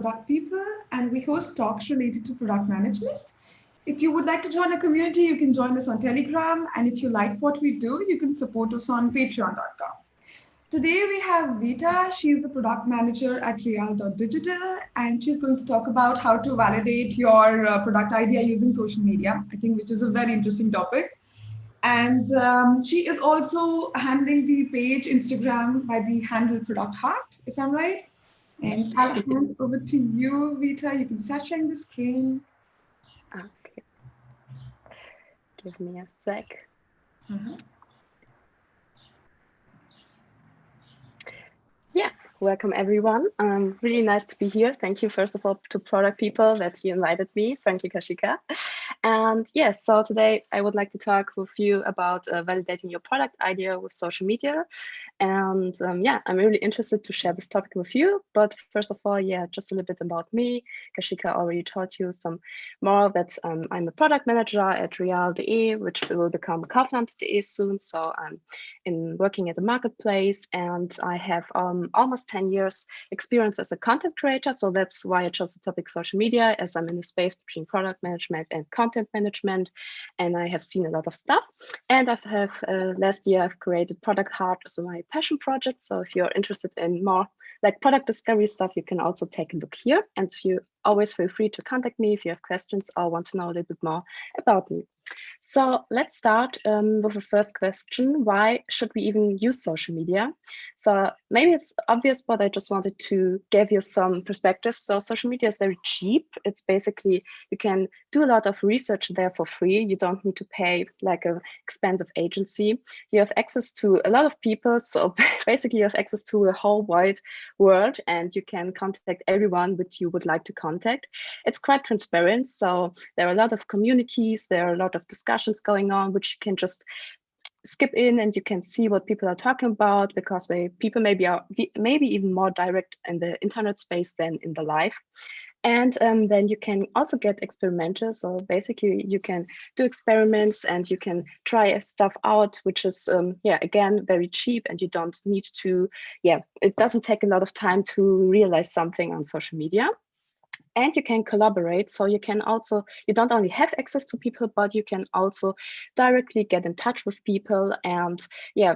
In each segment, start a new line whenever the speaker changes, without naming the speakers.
product people, and we host talks related to product management. If you would like to join a community, you can join us on Telegram. And if you like what we do, you can support us on patreon.com. Today we have Vita. She's a product manager at real.digital, and she's going to talk about how to validate your product idea using social media, I think, which is a very interesting topic. And she is also handling the page Instagram by the handle Product Heart, if I'm right. And I'll hand over to you, Vita. You can start sharing the screen.
Okay. Give me a sec. Yeah, welcome everyone. Really nice to be here. Thank you, first of all, to product people that you invited me. Thank you, Kashika. And yes, so today I would like to talk with you about validating your product idea with social media. And yeah, I'm really interested to share this topic with you. But first of all, yeah, just a little bit about me. Kashika already taught you some more that I'm a product manager at real.de, which will become kaufland.de soon. So I'm working at the marketplace, and I have almost 10 years experience as a content creator. So that's why I chose the topic social media, as I'm in the space between product management and content management. And I have seen a lot of stuff. And last year I've created Product Heart as my passion project. So if you're interested in more like product discovery stuff, you can also take a look here. And you always feel free to contact me if you have questions or want to know a little bit more about me. So let's start with the first question. Why should we even use social media? So maybe it's obvious, but I just wanted to give you some perspective. So social media is very cheap. It's basically, you can do a lot of research there for free. You don't need to pay like an expensive agency. You have access to a lot of people. So basically you have access to a whole wide world, and you can contact everyone which you would like to contact. It's quite transparent. So there are a lot of communities, there are a lot of discussions going on, which you can just skip in and you can see what people are talking about, because people maybe even more direct in the internet space than in the live. And then you can also get experimental. So basically you can do experiments and you can try stuff out, which is, again, very cheap, and you don't need to, it doesn't take a lot of time to realize something on social media. And you can collaborate. So you don't only have access to people, but you can also directly get in touch with people and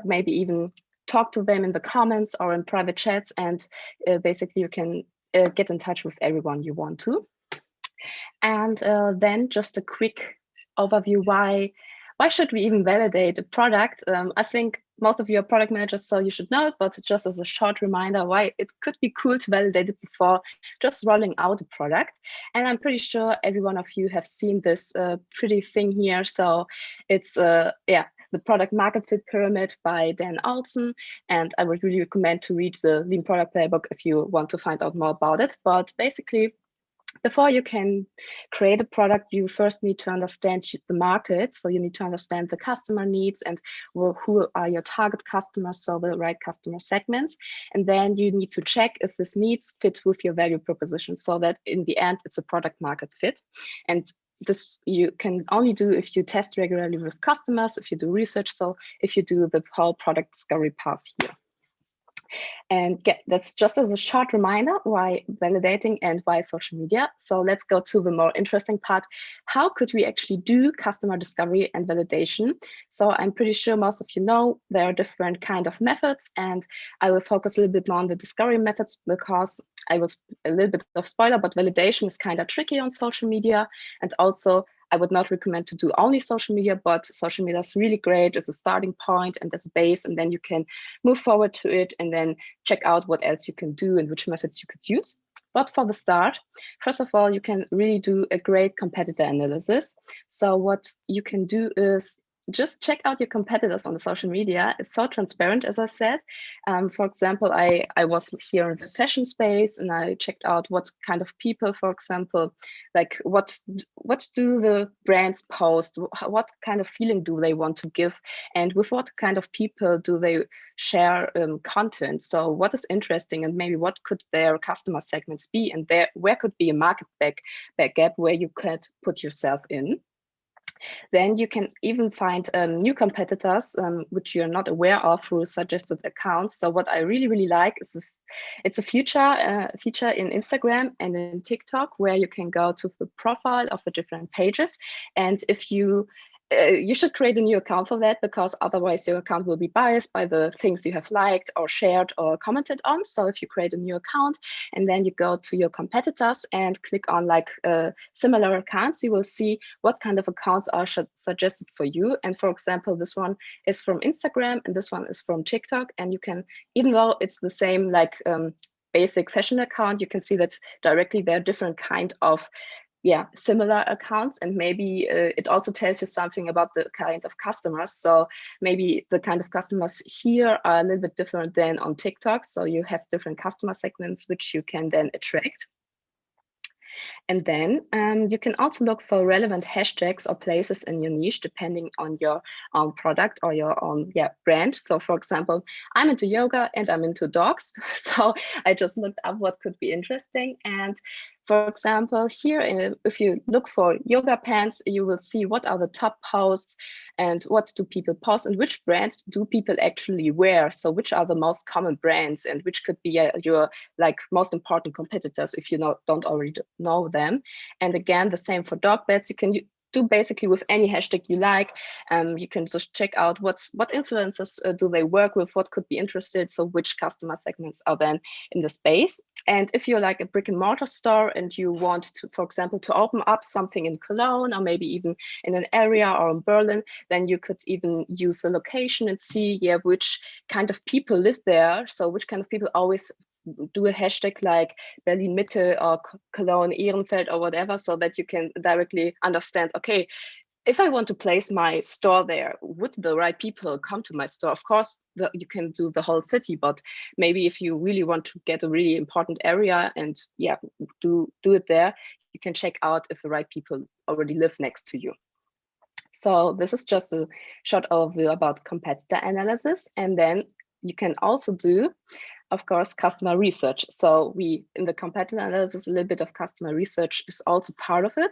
maybe even talk to them in the comments or in private chats. And basically you can get in touch with everyone you want to. And then just a quick overview, why should we even validate a product? I think most of you are product managers, so you should know it, but just as a short reminder, why it could be cool to validate it before just rolling out a product. And I'm pretty sure every one of you have seen this pretty thing here. So it's, the product market fit pyramid by Dan Olson. And I would really recommend to read the Lean Product Playbook if you want to find out more about it. But basically, before you can create a product, you first need to understand the market. So you need to understand the customer needs and who are your target customers, so the right customer segments. And then you need to check if this needs fit with your value proposition, so that in the end, it's a product market fit. And this you can only do if you test regularly with customers, if you do research, so if you do the whole product discovery path here. And that's just as a short reminder why validating and why social media. So let's go to the more interesting part. How could we actually do customer discovery and validation? So I'm pretty sure most of you know there are different kind of methods, and I will focus a little bit more on the discovery methods because I was a little bit of spoiler, but validation is kind of tricky on social media. And also I would not recommend to do only social media, but social media is really great as a starting point and as a base, and then you can move forward to it and then check out what else you can do and which methods you could use. But for the start, first of all, you can really do a great competitor analysis. So what you can do is just check out your competitors on the social media. It's so transparent, as I said. For example, I was here in the fashion space and I checked out what kind of people, for example, like what do the brands post? What kind of feeling do they want to give? And with what kind of people do they share content? So what is interesting, and maybe what could their customer segments be? And where could be a market back gap where you could put yourself in? Then you can even find new competitors which you're not aware of through suggested accounts. So what I really like is it's a feature in Instagram and in TikTok where you can go to the profile of the different pages. And if you should create a new account for that, because otherwise your account will be biased by the things you have liked or shared or commented on. So if you create a new account and then you go to your competitors and click on like similar accounts, you will see what kind of accounts are suggested for you. And for example, this one is from Instagram and this one is from TikTok. And you can, even though it's the same like basic fashion account, you can see that directly there are different kind of similar accounts, and maybe it also tells you something about the kind of customers. So maybe the kind of customers here are a little bit different than on TikTok. So you have different customer segments which you can then attract. And then you can also look for relevant hashtags or places in your niche, depending on your own product or your own brand. So for example, I'm into yoga and I'm into dogs. So I just looked up what could be interesting. And for example, here, if you look for yoga pants, you will see what are the top posts and what do people post and which brands do people actually wear. So which are the most common brands and which could be your like most important competitors if you don't already know them. And again, the same for dog beds. You can do basically with any hashtag you like. You can just check out what influencers do they work with, what could be interested, so which customer segments are then in the space. And if you're like a brick and mortar store and you want to, for example, to open up something in Cologne or maybe even in an area or in Berlin, then you could even use the location and see which kind of people live there. So which kind of people always do a hashtag like Berlin Mitte or Cologne Ehrenfeld or whatever, so that you can directly understand, okay, if I want to place my store there, would the right people come to my store? Of course, you can do the whole city, but maybe if you really want to get a really important area and do it there, you can check out if the right people already live next to you. So this is just a short overview about competitor analysis. And then you can also do, of course, customer research. So in the competitor analysis, a little bit of customer research is also part of it.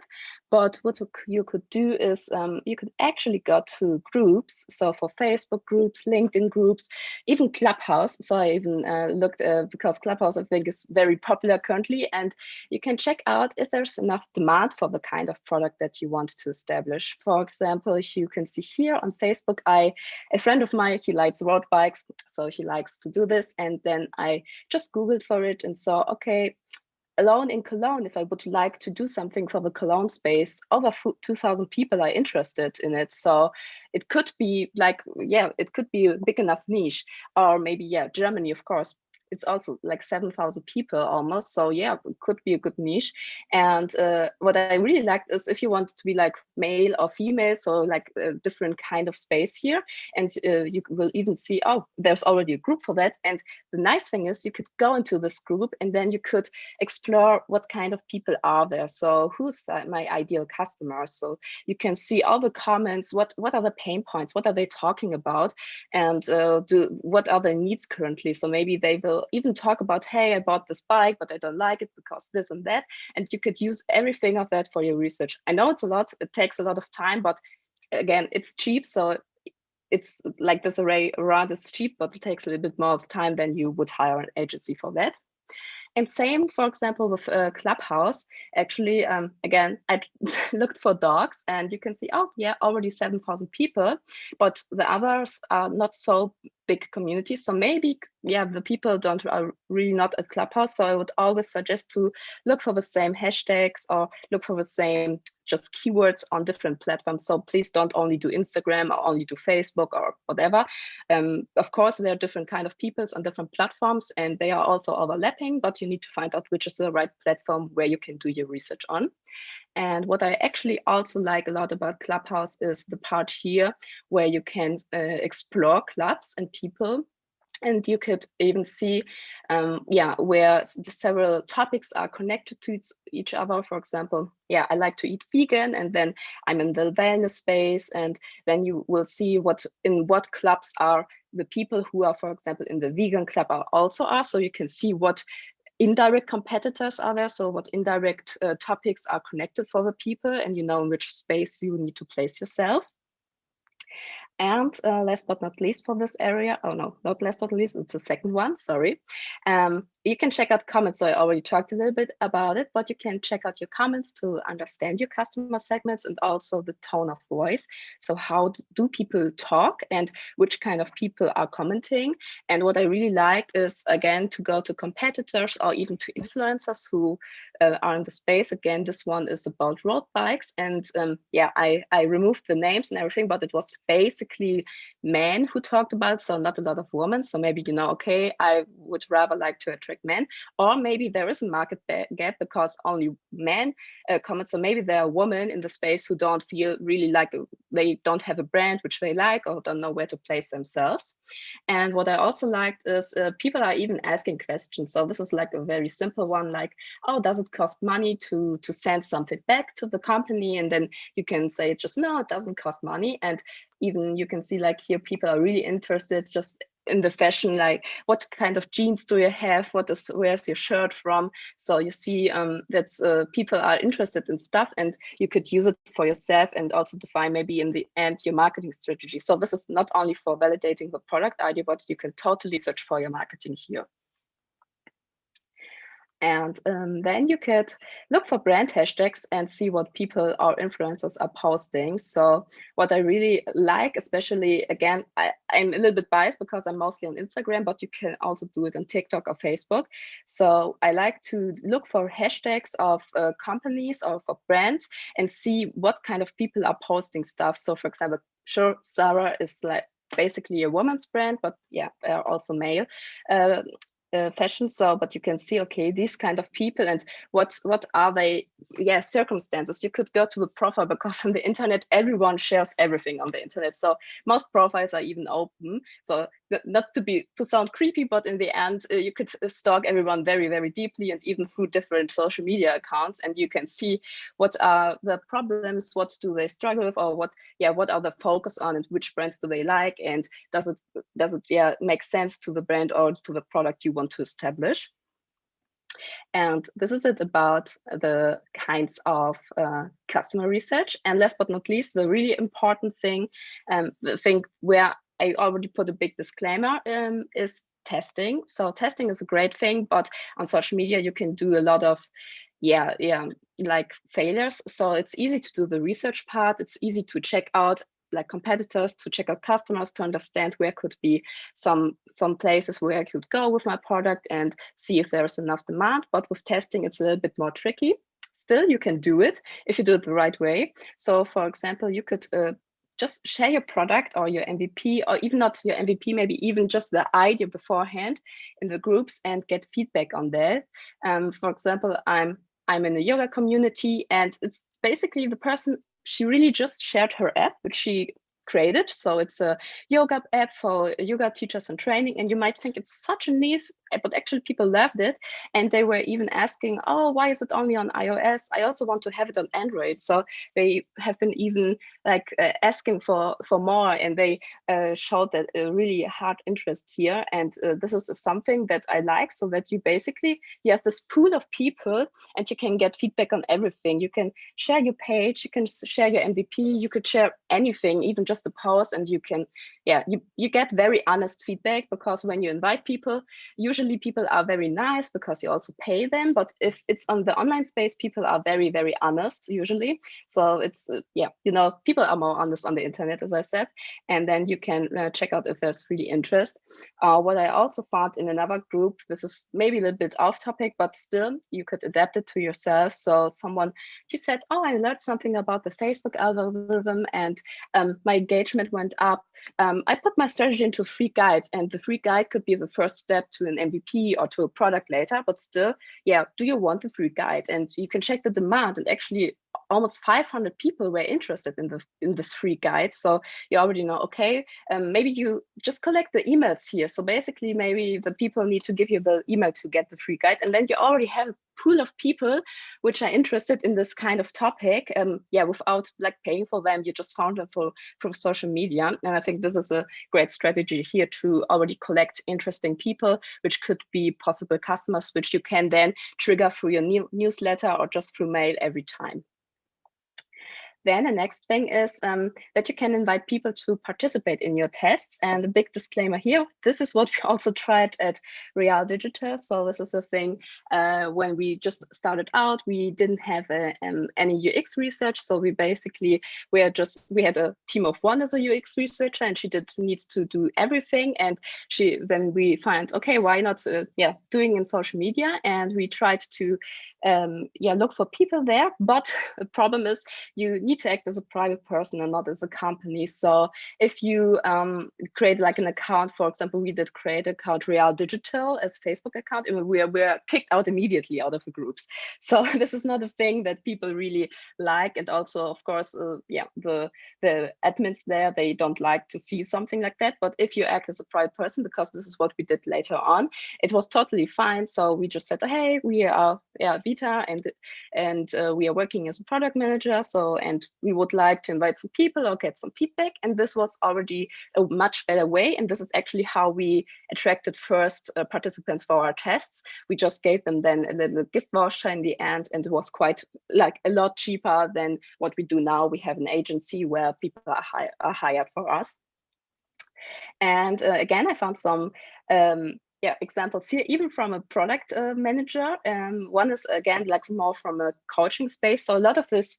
But what you could do is you could actually go to groups. So for Facebook groups, LinkedIn groups, even Clubhouse. So I even looked because Clubhouse, I think, is very popular currently. And you can check out if there's enough demand for the kind of product that you want to establish. For example, you can see here on Facebook, a friend of mine, he likes road bikes, so he likes to do this. And then I just Googled for it and saw, okay, alone in Cologne, if I would like to do something for the Cologne space, over 2,000 people are interested in it. So it could be like, it could be a big enough niche. Or maybe, Germany, of course. It's also like 7,000 people almost. So it could be a good niche. And what I really liked is if you want to be like male or female, so like a different kind of space here. And you will even see, oh, there's already a group for that. And the nice thing is you could go into this group and then you could explore what kind of people are there. So who's my ideal customer? So you can see all the comments, what are the pain points, what are they talking about, and what are their needs currently. So maybe they will even talk about, hey, I bought this bike, but I don't like it because this and that. And you could use everything of that for your research. I know it's a lot, it takes a lot of time, but again, it's cheap. So it's like this array around is cheap, but it takes a little bit more of time than you would hire an agency for that. And same, for example, with Clubhouse. Actually, again, I looked for dogs and you can see, oh, already 7,000 people, but the others are not so big communities. So maybe, the people are really not at Clubhouse. So I would always suggest to look for the same hashtags or look for the same just keywords on different platforms. So please don't only do Instagram or only do Facebook or whatever. Of course, there are different kind of peoples on different platforms and they are also overlapping, but you need to find out which is the right platform where you can do your research on. And what I actually also like a lot about Clubhouse is the part here where you can explore clubs and people. And you could even see, where the several topics are connected to each other. For example, I like to eat vegan, and then I'm in the wellness space. And then you will see in what clubs are the people who are, for example, in the vegan club also are. So you can see what indirect competitors are there. So what indirect topics are connected for the people, and you know in which space you need to place yourself. And last but not least for this area, oh no, not last but not least, it's the second one, sorry. You can check out comments. So I already talked a little bit about it, but you can check out your comments to understand your customer segments and also the tone of voice. So how do people talk and which kind of people are commenting? And what I really like is, again, to go to competitors or even to influencers who are in the space. Again, this one is about road bikes. And yeah, I removed the names and everything, but it was basically men who talked about, so not a lot of women. So maybe, you know, okay, I would rather like to attract men, or maybe there is a market gap because only men comment. So maybe there are women in the space who don't feel really like they don't have a brand which they like or don't know where to place themselves. And what I also liked is people are even asking questions. So this is like a very simple one, like, oh, does it cost money to send something back to the company? And then you can say just, no, it doesn't cost money. And even you can see like here, people are really interested just in the fashion, like what kind of jeans do you have? Where's your shirt from? So you see that people are interested in stuff, and you could use it for yourself and also define maybe in the end your marketing strategy. So this is not only for validating the product idea, but you can totally search for your marketing here. And then you could look for brand hashtags and see what people or influencers are posting. So what I really like, especially, again, I'm a little bit biased because I'm mostly on Instagram, but you can also do it on TikTok or Facebook. So I like to look for hashtags of companies or for brands and see what kind of people are posting stuff. So for example, sure, Zara is like basically a woman's brand, but yeah, they are also male. Fashion. So, but you can see, okay, these kind of people and what are they? Yeah, circumstances. You could go to the profile because on the internet, everyone shares everything on the internet. So most profiles are even open. So not to sound creepy, but in the end, you could stalk everyone very, very deeply and even through different social media accounts. And you can see what are the problems, what do they struggle with, or what are the focus on and which brands do they like, and does it make sense to the brand or to the product you want to establish. And this is it about the kinds of customer research. And last but not least, the really important thing, the thing where I already put a big disclaimer, is testing. So testing is a great thing, but on social media, you can do a lot of like failures. So it's easy to do the research part. It's easy to check out like competitors, to check out customers, to understand where could be some places where I could go with my product and see if there's enough demand. But with testing, it's a little bit more tricky. Still, you can do it if you do it the right way. So for example, you could just share your product or your MVP, or even not your MVP, maybe even just the idea beforehand in the groups and get feedback on that. For example, I'm in a yoga community, and it's basically the person, she really just shared her app, which she created. So it's a yoga app for yoga teachers and training. And you might think it's such a niche, but actually people loved it. And they were even asking, oh, why is it only on iOS? I also want to have it on Android. So they have been even like asking for more, and they showed that a really hard interest here. And this is something that I like, so that you have this pool of people and you can get feedback on everything. You can share your page, you can share your MVP, you could share anything, even just the post, and you can, you get very honest feedback, because when you invite people, usually people are very nice because you also pay them. But if it's on the online space, people are very, very honest usually. So it's, people are more honest on the internet, as I said. And then you can check out if there's really interest. What I also found in another group, this is maybe a little bit off topic, but still you could adapt it to yourself. So she said, oh, I learned something about the Facebook algorithm, and my engagement went up. I put my strategy into a free guide, and the free guide could be the first step to an MVP or to a product later. But still, do you want the free guide? And you can check the demand, and actually almost 500 people were interested in this free guide. So you already know, okay, maybe you just collect the emails here. So basically, maybe the people need to give you the email to get the free guide, and then you already have pool of people which are interested in this kind of topic, without like paying for them. You just found them from social media. And I think this is a great strategy here to already collect interesting people, which could be possible customers, which you can then trigger through your newsletter or just through mail every time. Then the next thing is that you can invite people to participate in your tests. And a big disclaimer here, this is what we also tried at Real.digital. So this is a thing when we just started out, we didn't have any UX research. So we had a team of one as a UX researcher, and she needs to do everything. And then we find, okay, why not doing in social media? And we tried to look for people there. But the problem is you need to act as a private person and not as a company. So if you create like an account, for example, we did create an account Real.digital as Facebook account, and we were kicked out immediately out of the groups. So this is not a thing that people really like. And also, of course, the admins there, they don't like to see something like that. But if you act as a private person, because this is what we did later on, it was totally fine. So we just said, oh, hey, we are Vita, and we are working as a product manager. And we would like to invite some people or get some feedback. And this was already a much better way. And this is actually how we attracted first participants for our tests. We just gave them then a little gift voucher in the end, and it was quite like a lot cheaper than what we do now. We have an agency where people are hired for us. And again, I found some examples here, even from a product manager. One is again like more from a coaching space. So a lot of this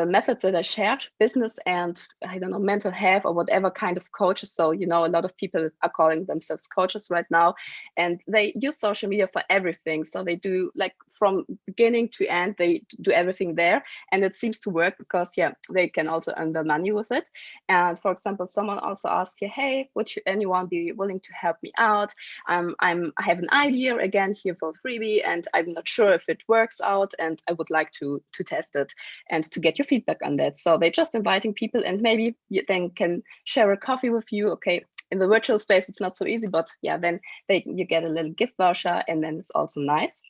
methods that I shared, business and I don't know, mental health or whatever kind of coaches. So, a lot of people are calling themselves coaches right now, and they use social media for everything. So they do like from beginning to end, they do everything there. And it seems to work because they can also earn their money with it. And for example, someone also asked you, hey, would anyone be willing to help me out? I have an idea again here for a freebie, and I'm not sure if it works out, and I would like to test it and to get your feedback on that. So they're just inviting people, and maybe you then can share a coffee with you. Okay, in the virtual space, it's not so easy, but then you get a little gift voucher, and then it's also nice.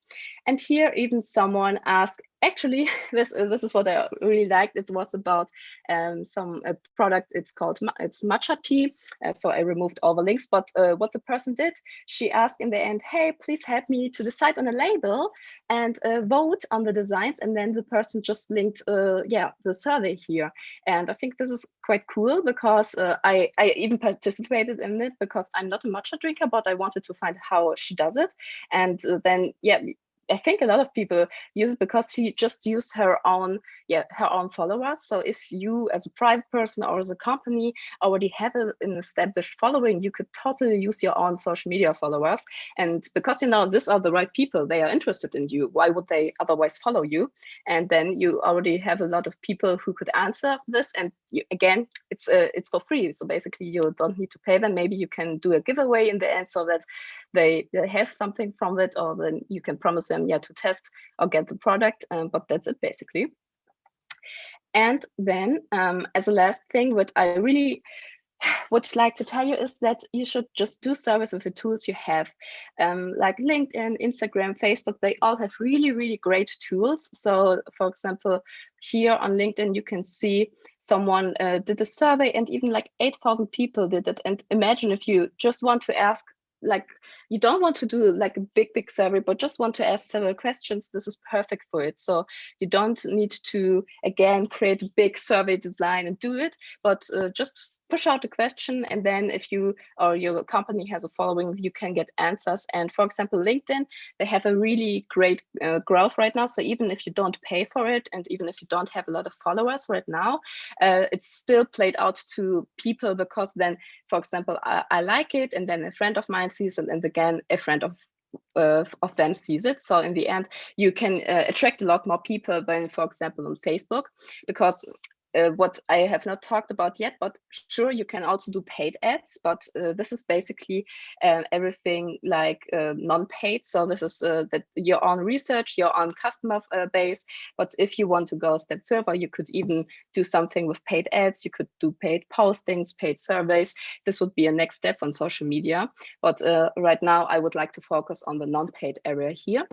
And here even someone asked, actually, this is what I really liked. It was about some product. It's matcha tea. So I removed all the links. But what the person did, she asked in the end, hey, please help me to decide on a label and vote on the designs. And then the person just linked, the survey here. And I think this is quite cool because I even participated in it because I'm not a matcha drinker, but I wanted to find how she does it. And then, I think a lot of people use it because she just used her own followers. So if you as a private person or as a company already have an established following, you could totally use your own social media followers. And because these are the right people, they are interested in you. Why would they otherwise follow you? And then you already have a lot of people who could answer this. And again, it's for free. So basically you don't need to pay them. Maybe you can do a giveaway in the end so that they have something from it, or then you can promise them to test or get the product, but that's it basically. And then as a last thing, what I really would like to tell you is that you should just do service with the tools you have, like LinkedIn, Instagram, Facebook. They all have really, really great tools. So for example, here on LinkedIn, you can see someone did a survey, and even like 8,000 people did it. And imagine if you just want to ask, like, you don't want to do like a big survey, but just want to ask several questions, this is perfect for it. So you don't need to, again, create a big survey design and do it, but just push out the question, and then if you or your company has a following, you can get answers. And for example, LinkedIn, they have a really great growth right now. So even if you don't pay for it, and even if you don't have a lot of followers right now, it's still played out to people, because then, for example, I like it, and then a friend of mine sees it, and again, a friend of them sees it. So in the end, you can attract a lot more people than, for example, on Facebook, because what I have not talked about yet, but sure, you can also do paid ads, but this is basically everything like non-paid. So this is that your own research, your own customer base. But if you want to go a step further, you could even do something with paid ads. You could do paid postings, paid surveys. This would be a next step on social media. But right now, I would like to focus on the non-paid area here.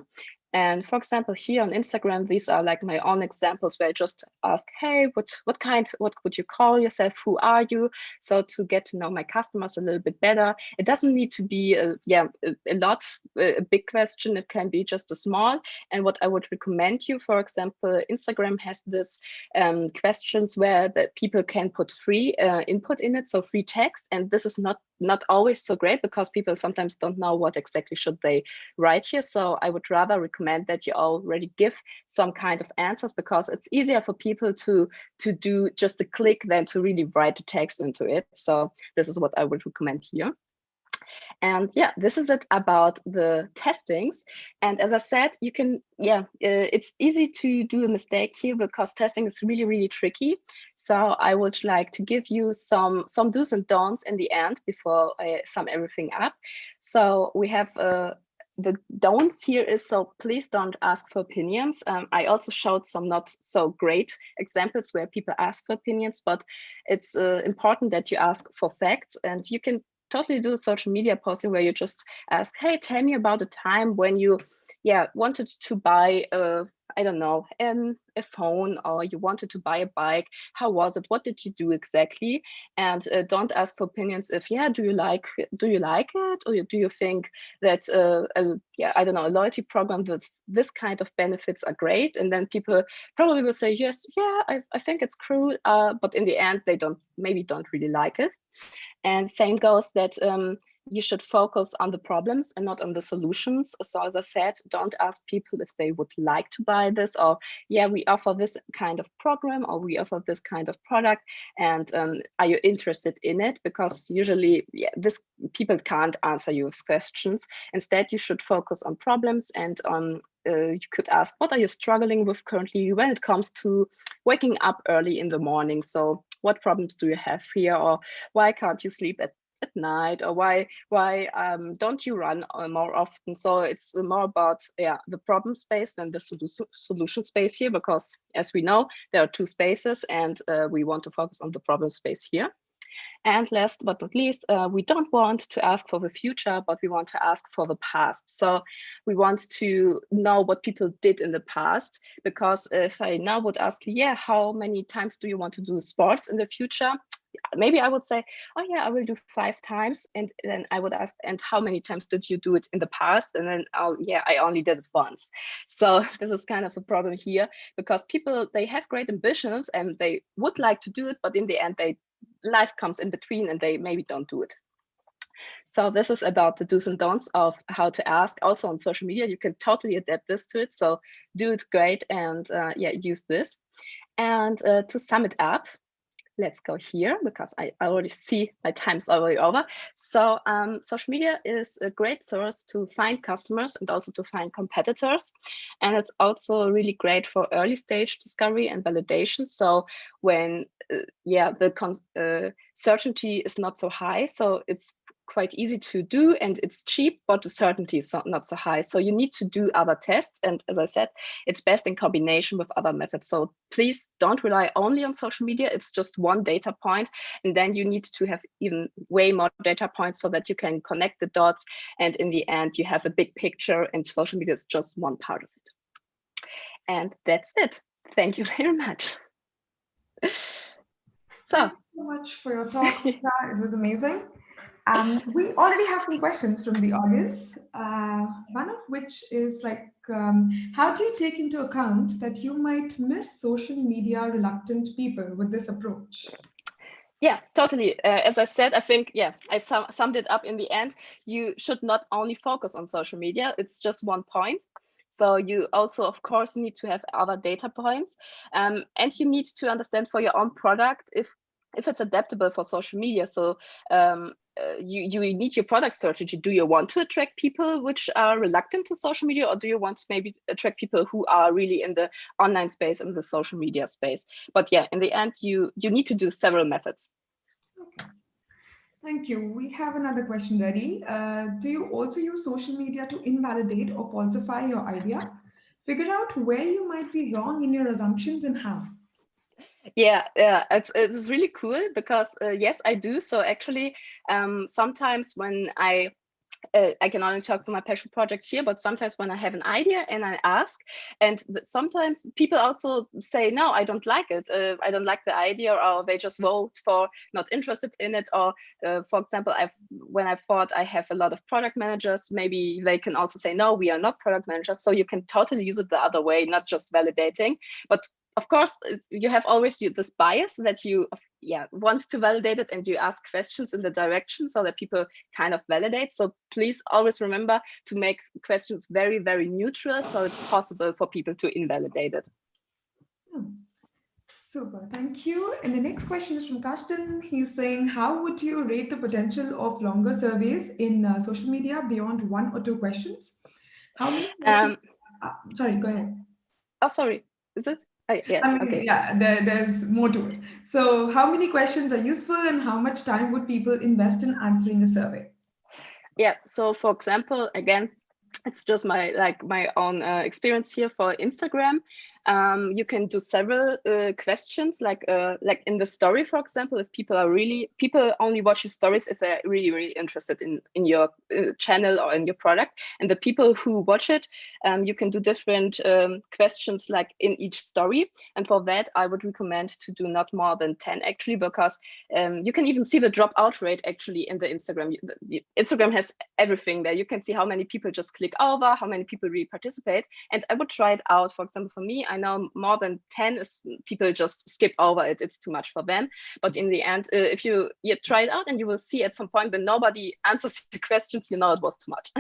And for example, here on Instagram, these are like my own examples where I just ask, hey, what would you call yourself? Who are you? So to get to know my customers a little bit better. It doesn't need to be a big question. It can be just a small. And what I would recommend you, for example, Instagram has this questions where the people can put free input in it, so free text. And this is not always so great because people sometimes don't know what exactly should they write here. So I would rather recommend that you already give some kind of answers, because it's easier for people to do just a click than to really write the text into it. So this is what I would recommend here. And yeah, this is it about the testings. And as I said, you can, it's easy to do a mistake here because testing is really, really tricky. So I would like to give you some do's and don'ts in the end before I sum everything up. So we have the don'ts here is, so please don't ask for opinions. I also showed some not so great examples where people ask for opinions, but it's important that you ask for facts. And you can totally do social media posting where you just ask, hey, tell me about a time when you wanted to buy I don't know, a phone, or you wanted to buy a bike. How was it? What did you do exactly? And don't ask for opinions if, do you like it? Or do you think that, I don't know, a loyalty program with this kind of benefits are great? And then people probably will say, yes, I think it's cool. But in the end, they don't really like it. And same goes that you should focus on the problems and not on the solutions. So as I said, don't ask people if they would like to buy this, or we offer this kind of program, or we offer this kind of product, and are you interested in it? Because usually this people can't answer your questions. Instead, you should focus on problems, and on you could ask, what are you struggling with currently when it comes to waking up early in the morning? So what problems do you have here? Or why can't you sleep at night? Or why don't you run more often? So it's more about the problem space than the solution space here, because as we know, there are two spaces, and we want to focus on the problem space here. And last but not least, we don't want to ask for the future, but we want to ask for the past. So we want to know what people did in the past, because if I now would ask you, how many times do you want to do sports in the future? Maybe I would say, oh yeah, I will do 5 times. And then I would ask, and how many times did you do it in the past? And then, I only did it once. So this is kind of a problem here, because people, they have great ambitions and they would like to do it, but in the end, life comes in between and they maybe don't do it. So this is about the do's and don'ts of how to ask. Also on social media, you can totally adapt this to it. So do it great, and use this. And to sum it up, let's go here, because I already see my time's already over. So social media is a great source to find customers and also to find competitors. And it's also really great for early stage discovery and validation. So when the certainty is not so high, so it's quite easy to do and it's cheap, but the certainty is not so high. So you need to do other tests. And as I said, it's best in combination with other methods. So please don't rely only on social media. It's just one data point. And then you need to have even way more data points so that you can connect the dots. And in the end, you have a big picture, and social media is just one part of it. And that's it. Thank you very much.
Thank you so much for your talk, Rita. It was amazing. We already have some questions from the audience, one of which is like, how do you take into account that you might miss social media reluctant people with this approach?
Yeah, totally. As I said, I think, I summed it up in the end. You should not only focus on social media. It's just one point. So you also, of course, need to have other data points. And you need to understand for your own product if it's adaptable for social media. So you need your product strategy. Do you want to attract people which are reluctant to social media, or do you want to maybe attract people who are really in the online space and the social media space? But in the end, you need to do several methods.
Okay. Thank you. We have another question ready. Do you also use social media to invalidate or falsify your idea? Figure out where you might be wrong in your assumptions and how.
Yeah, it's really cool, because yes, I do. So actually, sometimes when I I can only talk for my passion project here, but sometimes when I have an idea and I ask, and sometimes people also say, no, I don't like it. I don't like the idea, or they just vote for not interested in it. Or for example, when I thought I have a lot of product managers, maybe they can also say, no, we are not product managers. So you can totally use it the other way, not just validating, but of course, you have always this bias that you want to validate it, and you ask questions in the direction so that people kind of validate. So please always remember to make questions very, very neutral, so it's possible for people to invalidate it.
Super, thank you. And the next question is from Karsten. He's saying, how would you rate the potential of longer surveys in social media beyond 1 or 2 questions? How many questions? Sorry, go ahead.
Oh, sorry, is it? Yeah,
I mean,
okay.
yeah, there's more to it. So how many questions are useful, and how much time would people invest in answering a survey?
Yeah, so for example, again, it's just my own experience here for Instagram. You can do several questions, like in the story, for example, if people only watch your stories if they're really, really interested in your channel or in your product. And the people who watch it, you can do different questions like in each story. And for that, I would recommend to do not more than 10 actually, because you can even see the dropout rate actually in the Instagram. Instagram has everything there. You can see how many people just click over, how many people really participate. And I would try it out. For example, for me, I know more than 10 is people just skip over it. It's too much for them. But in the end, if you try it out, and you will see at some point when nobody answers the questions, you know it was too much.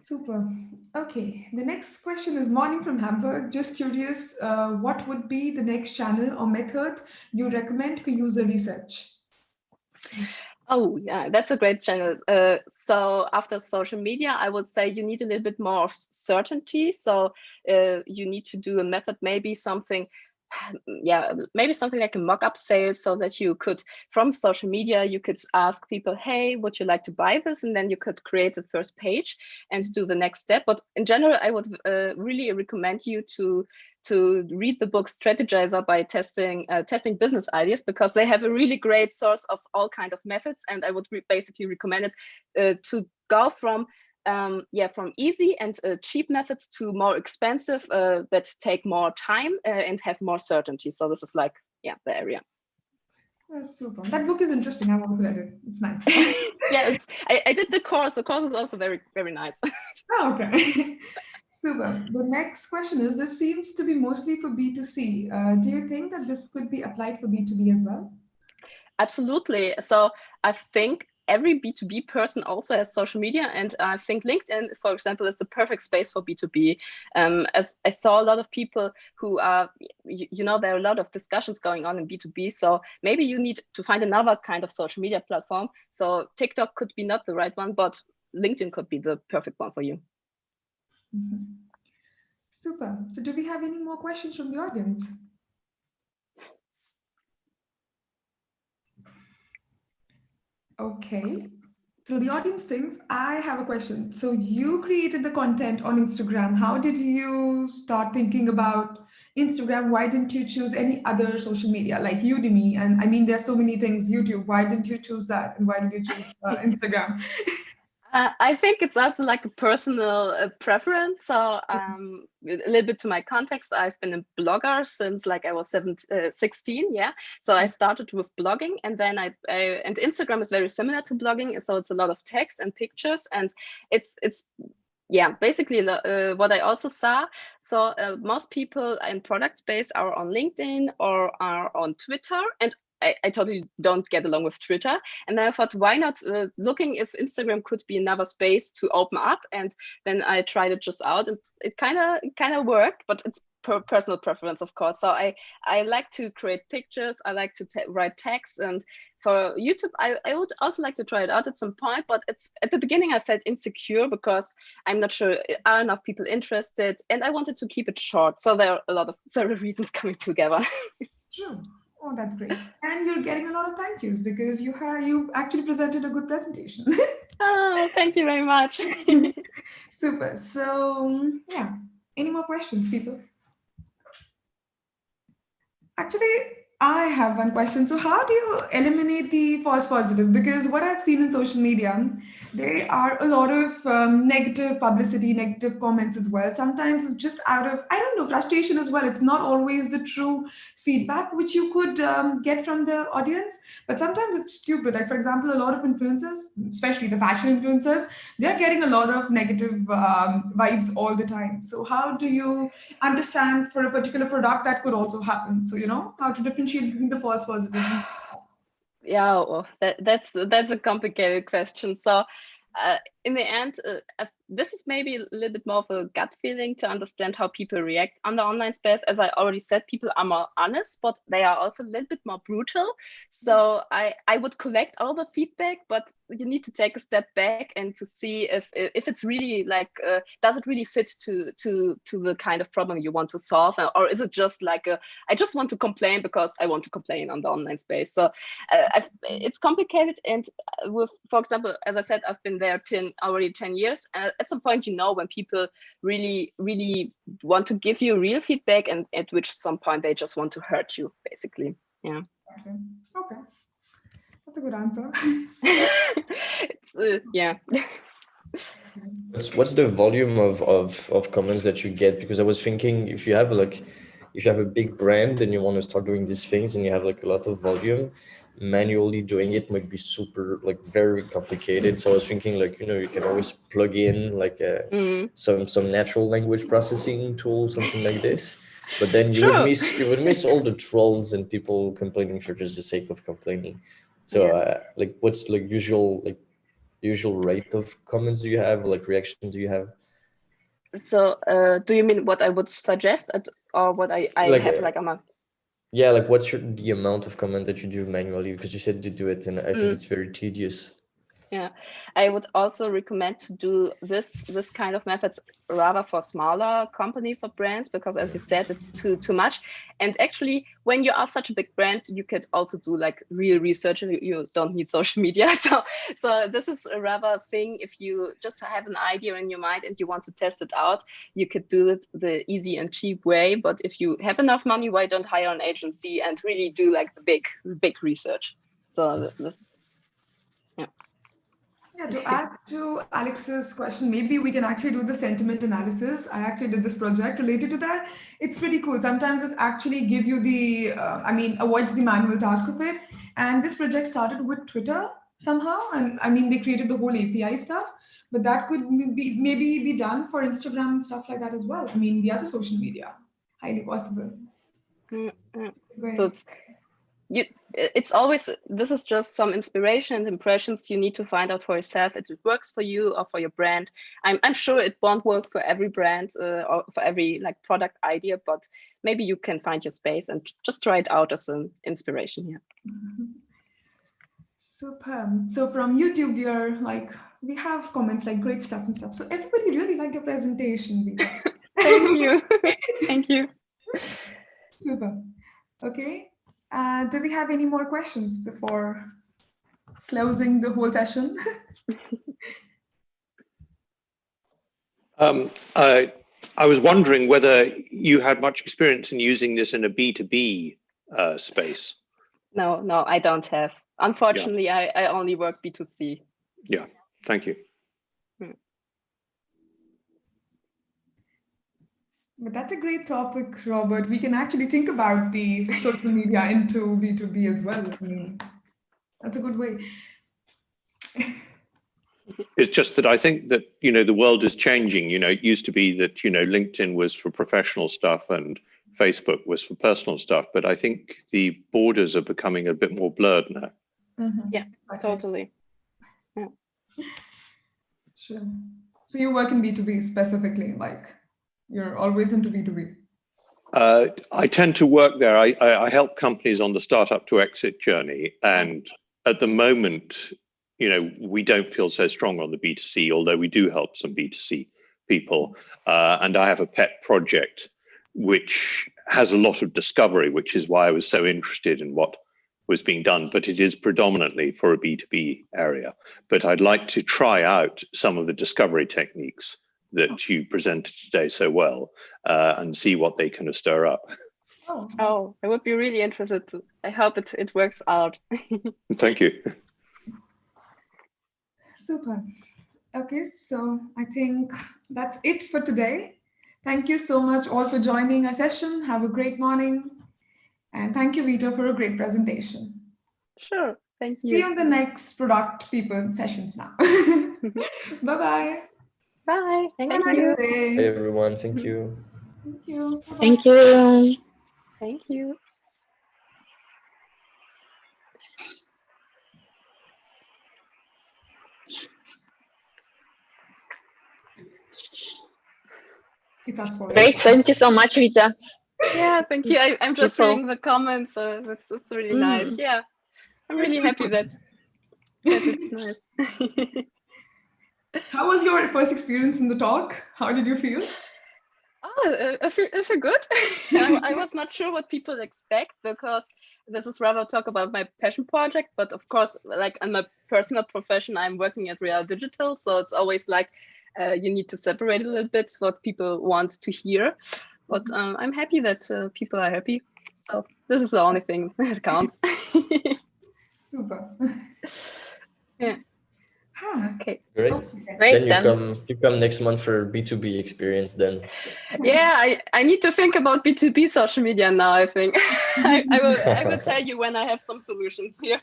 Super. Okay, the next question is morning from Hamburg. Just curious, what would be the next channel or method you recommend for user research?
Oh, yeah, that's a great channel. So after social media, I would say you need a little bit more of certainty. So you need to do a method, maybe something, maybe something like a mock-up sale, so that you could, from social media, you could ask people, hey, would you like to buy this? And then you could create the first page and do the next step. But in general, I would really recommend you to read the book Strategizer by testing business ideas, because they have a really great source of all kind of methods. And I would basically recommend it to go from easy and cheap methods to more expensive that take more time and have more certainty. So this is like, the area.
That's super. That book is interesting. I've also read it. It's nice.
Yeah, I did the course. The course is also very, very nice.
Oh, okay. Super. The next question is, this seems to be mostly for B2C. Do you think that this could be applied for B2B as well?
Absolutely. So I think every B2B person also has social media, and I think LinkedIn, for example, is the perfect space for B2B. As I saw a lot of people who are, there are a lot of discussions going on in B2B. So maybe you need to find another kind of social media platform. So TikTok could be not the right one, but LinkedIn could be the perfect one for you.
Mm-hmm. Super. So do we have any more questions from the audience? Okay. So the audience thinks, I have a question. So you created the content on Instagram. How did you start thinking about Instagram? Why didn't you choose any other social media like Udemy? And I mean, there's so many things, YouTube. Why didn't you choose that? And why did you choose Instagram?
I think it's also like a personal preference. So a little bit to my context, I've been a blogger since like I was 16. Yeah. So I started with blogging, and then and Instagram is very similar to blogging. So it's a lot of text and pictures, and it's basically what I also saw. So most people in product space are on LinkedIn or are on Twitter, and I totally don't get along with Twitter. And then I thought, why not looking if Instagram could be another space to open up? And then I tried it just out, and it kind of worked, but it's personal preference, of course. So I like to create pictures. I like to write text, and for YouTube, I would also like to try it out at some point, but it's at the beginning I felt insecure because I'm not sure are enough people interested, and I wanted to keep it short. So there are a lot of several reasons coming together.
True. Oh, that's great. And you're getting a lot of thank yous because you actually presented a good presentation.
Oh, thank you very much.
Super. So yeah, any more questions, people? Actually, I have one question. So, how do you eliminate the false positive? Because what I've seen in social media, there are a lot of negative publicity, negative comments as well. Sometimes it's just out of, I don't know, frustration as well. It's not always the true feedback which you could get from the audience, but sometimes it's stupid. Like, for example, a lot of influencers, especially the fashion influencers, they're getting a lot of negative vibes all the time. So, how do you understand for a particular product that could also happen? So, how to differentiate between the false positives and
Yeah, well, that's a complicated question. So, in the end, this is maybe a little bit more of a gut feeling to understand how people react on the online space. As I already said, people are more honest, but they are also a little bit more brutal. So I would collect all the feedback, but you need to take a step back and to see if it's really like does it really fit to the kind of problem you want to solve, or is it just like I just want to complain because I want to complain on the online space. So it's complicated, and with, for example, as I said, I've been there already 10 years. At some point, when people really want to give you real feedback, and at which some point they just want to hurt you, basically. Yeah.
Okay. That's a good answer.
Yeah.
What's the volume of comments that you get? Because I was thinking, if you have a big brand and you want to start doing these things and you have like a lot of volume, manually doing it might be super, like, very complicated. So I was thinking, like, you can always plug in like some natural language processing tool, something like this. But then you would
True.
miss all the trolls and people complaining for just the sake of complaining. So
Yeah.
like, what's like usual rate of comments do you have, like reaction do you have?
So do you mean what I would suggest, or what I
Like
have like on my
yeah, like what's the amount of comment that you do manually, because you said you do it and I think it's very tedious.
Yeah, I would also recommend to do this kind of methods rather for smaller companies or brands, because as you said, it's too much. And actually, when you are such a big brand, you could also do like real research, and you don't need social media. So this is a rather thing. If you just have an idea in your mind and you want to test it out, you could do it the easy and cheap way. But if you have enough money, why don't hire an agency and really do like the big research? So this, yeah.
Yeah, to add to Alex's question, maybe we can actually do the sentiment analysis. I actually did this project related to that. It's pretty cool. Sometimes it's actually give you the, avoids the manual task of it. And this project started with Twitter somehow. And I mean, they created the whole API stuff, but that could maybe be done for Instagram and stuff like that as well. I mean, the other social media, highly possible.
Mm, mm. So
Great.
it's always, this is just some inspiration and impressions you need to find out for yourself if it works for you or for your brand. I'm sure it won't work for every brand or for every like product idea, but maybe you can find your space and just try it out as an inspiration here.
Super. So from YouTube, we have comments like great stuff and stuff. So everybody really liked your presentation, Vita.
Thank you. Thank you.
Super. Okay. Do we have any more questions before closing the whole session?
I was wondering whether you had much experience in using this in a B2B space.
No, I don't have. Unfortunately, yeah. I only work B2C.
Yeah, thank you.
But that's a great topic, Robert. We can actually think about the social media into B2B as well. I mean, that's a good way.
It's just that I think that, the world is changing. It used to be that, LinkedIn was for professional stuff and Facebook was for personal stuff. But I think the borders are becoming a bit more blurred now.
Mm-hmm. Yeah, totally. Yeah.
Sure. So you work in B2B specifically, like you're always into B2B?
I tend to work there. I help companies on the startup to exit journey. And at the moment, we don't feel so strong on the B2C, although we do help some B2C people. And I have a pet project which has a lot of discovery, which is why I was so interested in what was being done, but it is predominantly for a B2B area. But I'd like to try out some of the discovery techniques that you presented today so well and see what they can stir up.
Oh, I would be really interested to. I hope it works out.
Thank you.
Super. Okay, so I think that's it for today. Thank you so much all for joining our session. Have a great morning. And thank you, Vita, for a great presentation.
Sure. Thank
See you
you.
in the next product people sessions now. Bye-bye.
Bye.
Have a
Thank
nice
you.
Hey
day.
everyone, thank you.
Thank you. Bye-bye.
Thank you.
Thank you.
It's us for
Great. Thank you so much, Vita.
Yeah, thank you. I'm just
People.
reading the comments. It's really nice. Yeah, I'm really happy that it's nice.
How was your first experience in the talk? How did you feel?
Oh, I feel good. I was not sure what people expect because this is rather talk about my passion project, but of course, like in my personal profession, I'm working at real.digital, so it's always like you need to separate a little bit what people want to hear. But I'm happy that people are happy. So this is the only thing that counts.
Super.
Yeah.
Huh.
Okay.
Great.
Great.
Then you come next month for B2B experience then.
Yeah, I need to think about B2B social media now, I think. I will tell you when I have some solutions here.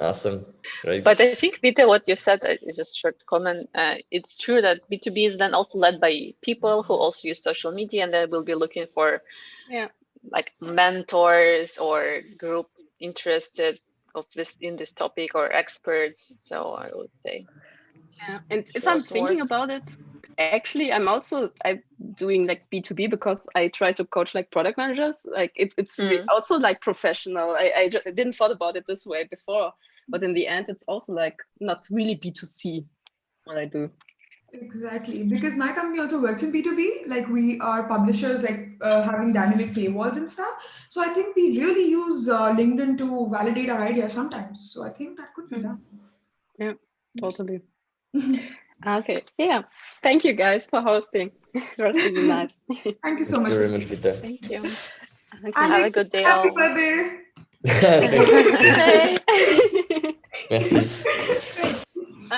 Awesome. Great.
But I think, Vita, what you said is a short comment. It's true that B2B is then also led by people who also use social media, and they will be looking for like mentors or group interested in this topic or experts. So I would say.
Yeah, and if I'm thinking about it, actually, I'm doing like B2B because I try to coach like product managers. Like it's also like professional. I didn't thought about it this way before, but in the end, it's also like not really B2C what I do.
Exactly, because my company also works in B2B. Like we are publishers, like having dynamic paywalls and stuff. So I think we really use LinkedIn to validate our ideas sometimes. So I think that could be done.
Yeah, totally. Okay, yeah. Thank you guys for hosting. It was really nice.
Thank you so
Thank
much.
you very much, Vita.
Thank you.
Okay.
Have a good day,
Happy
all.
birthday.
Thank you.
Hey.
Merci.